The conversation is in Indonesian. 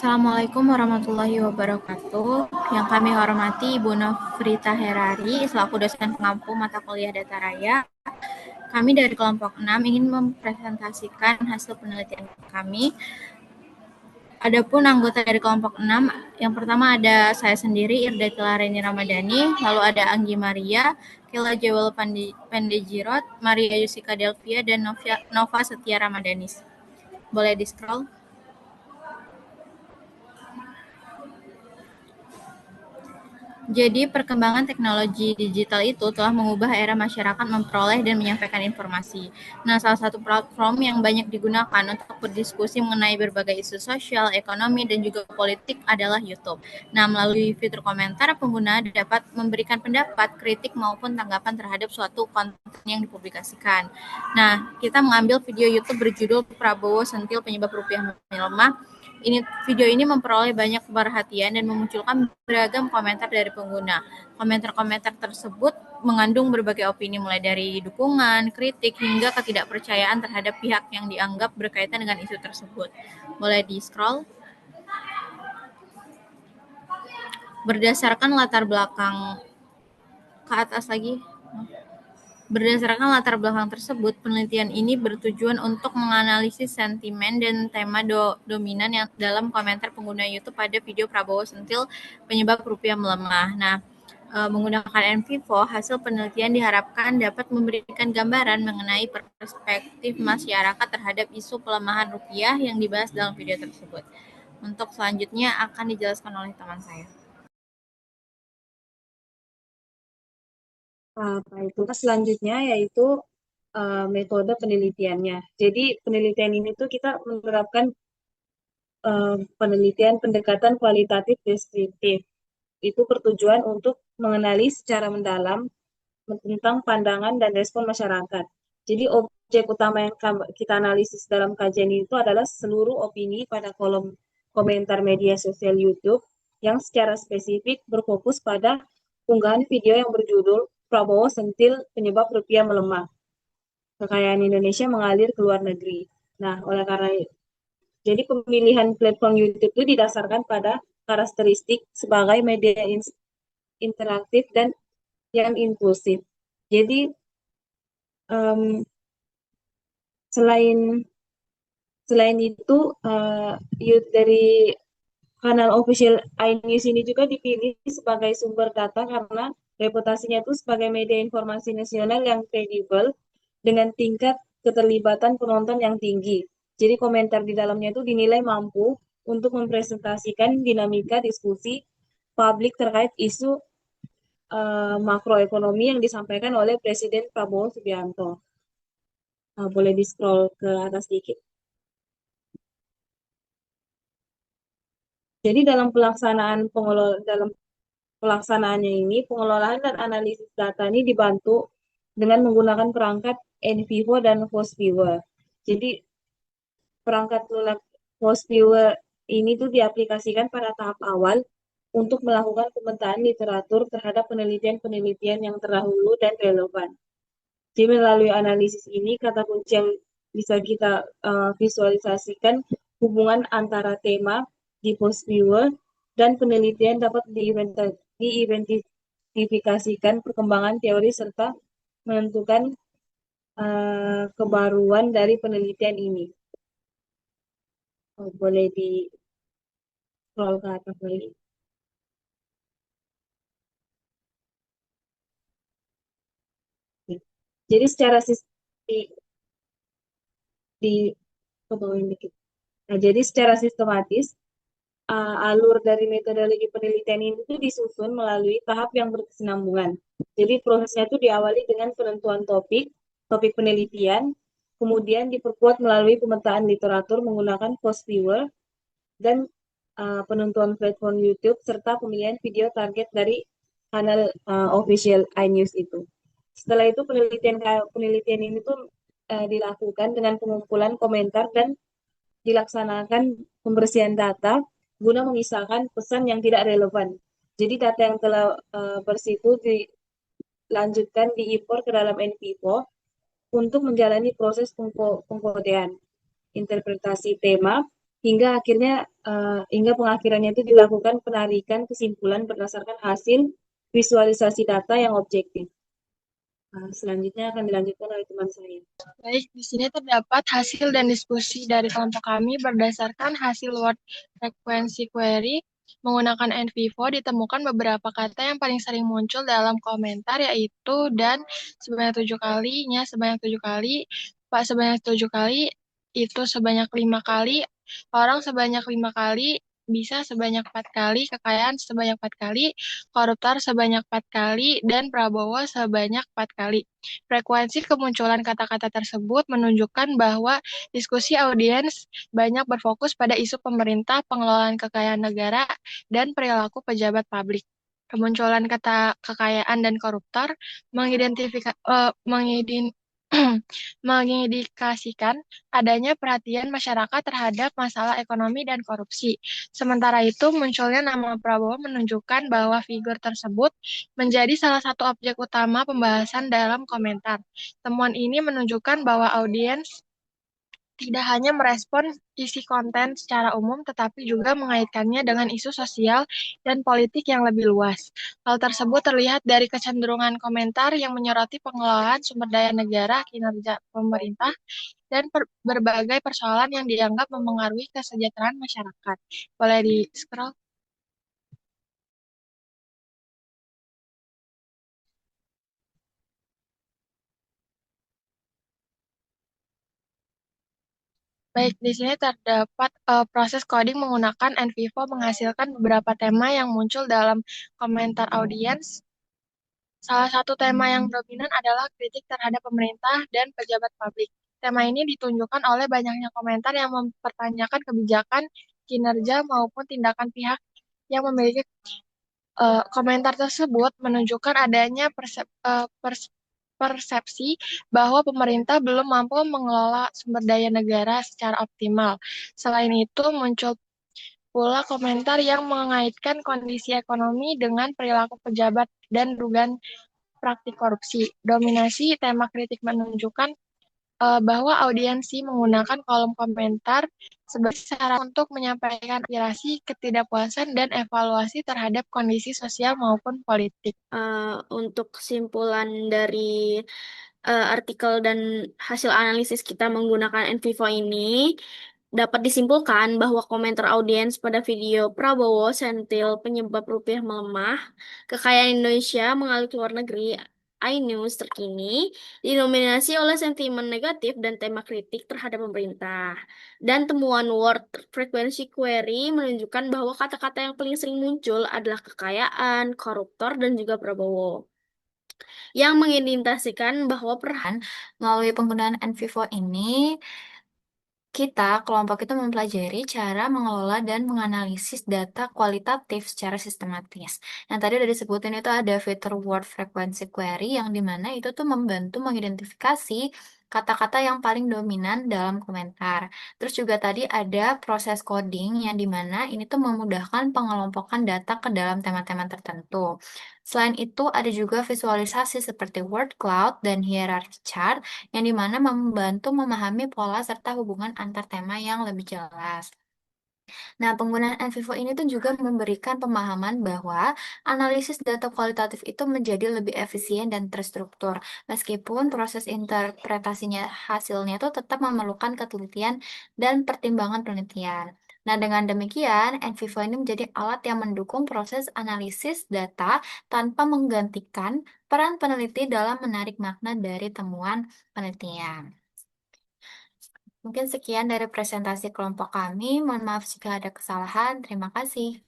Assalamualaikum warahmatullahi wabarakatuh. Yang kami hormati Ibu Nofrita Herari, selaku dosen pengampu mata kuliah Data Raya. Kami dari kelompok 6 ingin mempresentasikan hasil penelitian kami. Adapun anggota dari kelompok 6, yang pertama ada saya sendiri, Irda Tilareni Ramadhani, lalu ada Anggi Maria, Kela Jewel Pandejirot, Maria Yusika Delvia, dan Nova Setia Ramadanis. Boleh di-scroll? Jadi, perkembangan teknologi digital itu telah mengubah era masyarakat memperoleh dan menyampaikan informasi. Nah, salah satu platform yang banyak digunakan untuk berdiskusi mengenai berbagai isu sosial, ekonomi, dan juga politik adalah YouTube. Nah, melalui fitur komentar, pengguna dapat memberikan pendapat, kritik, maupun tanggapan terhadap suatu konten yang dipublikasikan. Nah, kita mengambil video YouTube berjudul Prabowo Sentil Penyebab Rupiah Melemah. Video ini memperoleh banyak perhatian dan memunculkan beragam komentar dari pengguna. Komentar-komentar tersebut mengandung berbagai opini mulai dari dukungan, kritik, hingga ketidakpercayaan terhadap pihak yang dianggap berkaitan dengan isu tersebut. Boleh di-scroll? Berdasarkan latar belakang ke atas lagi. Berdasarkan latar belakang tersebut, penelitian ini bertujuan untuk menganalisis sentimen dan tema dominan yang dalam komentar pengguna YouTube pada video Prabowo Sentil Penyebab Rupiah Melemah. Nah, menggunakan NVivo, hasil penelitian diharapkan dapat memberikan gambaran mengenai perspektif masyarakat terhadap isu pelemahan rupiah yang dibahas dalam video tersebut. Untuk selanjutnya akan dijelaskan oleh teman saya. Baik, untuk selanjutnya yaitu metode penelitiannya. Jadi penelitian ini tuh kita menerapkan penelitian pendekatan kualitatif deskriptif. Itu bertujuan untuk mengenali secara mendalam tentang pandangan dan respon masyarakat. Jadi objek utama yang kita analisis dalam kajian itu adalah seluruh opini pada kolom komentar media sosial YouTube yang secara spesifik berfokus pada unggahan video yang berjudul Prabowo Sentil Penyebab Rupiah Melemah. Kekayaan Indonesia mengalir ke luar negeri. Nah, oleh karena jadi pemilihan platform YouTube itu didasarkan pada karakteristik sebagai media interaktif dan yang inklusif. Jadi um, selain selain itu dari kanal official iNews ini juga dipilih sebagai sumber data karena reputasinya itu sebagai media informasi nasional yang kredibel dengan tingkat keterlibatan penonton yang tinggi. Jadi komentar di dalamnya itu dinilai mampu untuk mempresentasikan dinamika diskusi publik terkait isu makroekonomi yang disampaikan oleh Presiden Prabowo Subianto. Boleh di-scroll ke atas sedikit. Jadi dalam pelaksanaannya ini, pengelolaan dan analisis data ini dibantu dengan menggunakan perangkat NVivo dan FastViewer. Jadi perangkat lunak FastViewer ini tuh diaplikasikan pada tahap awal untuk melakukan pemetaan literatur terhadap penelitian-penelitian yang terdahulu dan relevan. Jadi melalui analisis ini, kata kunci yang bisa kita visualisasikan hubungan antara tema di FastViewer dan penelitian dapat diidentifikasikan perkembangan teori serta menentukan kebaruan dari penelitian ini. Boleh di scroll ke atas lagi. Jadi secara di, di ke bawah ini dikit. Nah, jadi secara sistematis alur dari metodologi penelitian ini itu disusun melalui tahap yang berkesinambungan. Jadi prosesnya itu diawali dengan penentuan topik penelitian, kemudian diperkuat melalui pemetaan literatur menggunakan FastViewer dan penentuan platform YouTube serta pemilihan video target dari kanal official iNews itu. Setelah itu penelitian ini tuh dilakukan dengan pengumpulan komentar dan dilaksanakan pembersihan data guna mengisahkan pesan yang tidak relevan. Jadi data yang telah bersih itu dilanjutkan diimpor ke dalam NVivo untuk menjalani proses pengkodean, interpretasi tema, hingga pengakhirannya itu dilakukan penarikan kesimpulan berdasarkan hasil visualisasi data yang objektif. Selanjutnya akan dilanjutkan oleh teman saya. Baik, di sini terdapat hasil dan diskusi dari kelompok kami berdasarkan hasil word frequency query menggunakan NVivo ditemukan beberapa kata yang paling sering muncul dalam komentar yaitu dan sebanyak 7 kali, nya sebanyak 7 kali, Pak sebanyak 7 kali, itu sebanyak 5 kali, orang sebanyak 5 kali, bisa sebanyak 4 kali, kekayaan sebanyak 4 kali, koruptor sebanyak 4 kali, dan Prabowo sebanyak 4 kali. Frekuensi kemunculan kata-kata tersebut menunjukkan bahwa diskusi audiens banyak berfokus pada isu pemerintah, pengelolaan kekayaan negara, dan perilaku pejabat publik. Kemunculan kata kekayaan dan koruptor mengindikasikan adanya perhatian masyarakat terhadap masalah ekonomi dan korupsi. Sementara itu, munculnya nama Prabowo menunjukkan bahwa figur tersebut menjadi salah satu objek utama pembahasan dalam komentar. Temuan ini menunjukkan bahwa audiens tidak hanya merespon isi konten secara umum, tetapi juga mengaitkannya dengan isu sosial dan politik yang lebih luas. Hal tersebut terlihat dari kecenderungan komentar yang menyoroti pengelolaan sumber daya negara, kinerja pemerintah, dan berbagai persoalan yang dianggap memengaruhi kesejahteraan masyarakat. Boleh di-scroll? Baik, di sini terdapat proses coding menggunakan NVivo menghasilkan beberapa tema yang muncul dalam komentar audiens. Salah satu tema yang dominan adalah kritik terhadap pemerintah dan pejabat publik. Tema ini ditunjukkan oleh banyaknya komentar yang mempertanyakan kebijakan, kinerja, maupun tindakan pihak yang memiliki komentar tersebut menunjukkan adanya persepsi bahwa pemerintah belum mampu mengelola sumber daya negara secara optimal. Selain itu, muncul pula komentar yang mengaitkan kondisi ekonomi dengan perilaku pejabat dan dugaan praktik korupsi. Dominasi tema kritik menunjukkan bahwa audiensi menggunakan kolom komentar sebagai cara untuk menyampaikan aspirasi, ketidakpuasan, dan evaluasi terhadap kondisi sosial maupun politik. Untuk kesimpulan dari artikel dan hasil analisis kita menggunakan NVivo ini, dapat disimpulkan bahwa komentar audiens pada video Prabowo sentil penyebab rupiah melemah, kekayaan Indonesia mengalir ke luar negeri, iNews terkini didominasi oleh sentimen negatif dan tema kritik terhadap pemerintah. Dan temuan word frequency query menunjukkan bahwa kata-kata yang paling sering muncul adalah kekayaan, koruptor, dan juga Prabowo, yang mengidentifikasikan bahwa peran melalui penggunaan NVivo ini kita, kelompok itu mempelajari cara mengelola dan menganalisis data kualitatif secara sistematis. Yang tadi udah disebutin itu ada fitur word frequency query yang dimana itu tuh membantu mengidentifikasi kata-kata yang paling dominan dalam komentar. Terus juga tadi ada proses coding yang dimana ini tuh memudahkan pengelompokan data ke dalam tema-tema tertentu. Selain itu ada juga visualisasi seperti word cloud dan hierarchy chart yang dimana membantu memahami pola serta hubungan antar tema yang lebih jelas. Nah, penggunaan NVivo ini tuh juga memberikan pemahaman bahwa analisis data kualitatif itu menjadi lebih efisien dan terstruktur, meskipun proses interpretasinya hasilnya itu tetap memerlukan ketelitian dan pertimbangan penelitian. Nah, dengan demikian, NVivo ini menjadi alat yang mendukung proses analisis data tanpa menggantikan peran peneliti dalam menarik makna dari temuan penelitian. Mungkin sekian dari presentasi kelompok kami. Mohon maaf jika ada kesalahan. Terima kasih.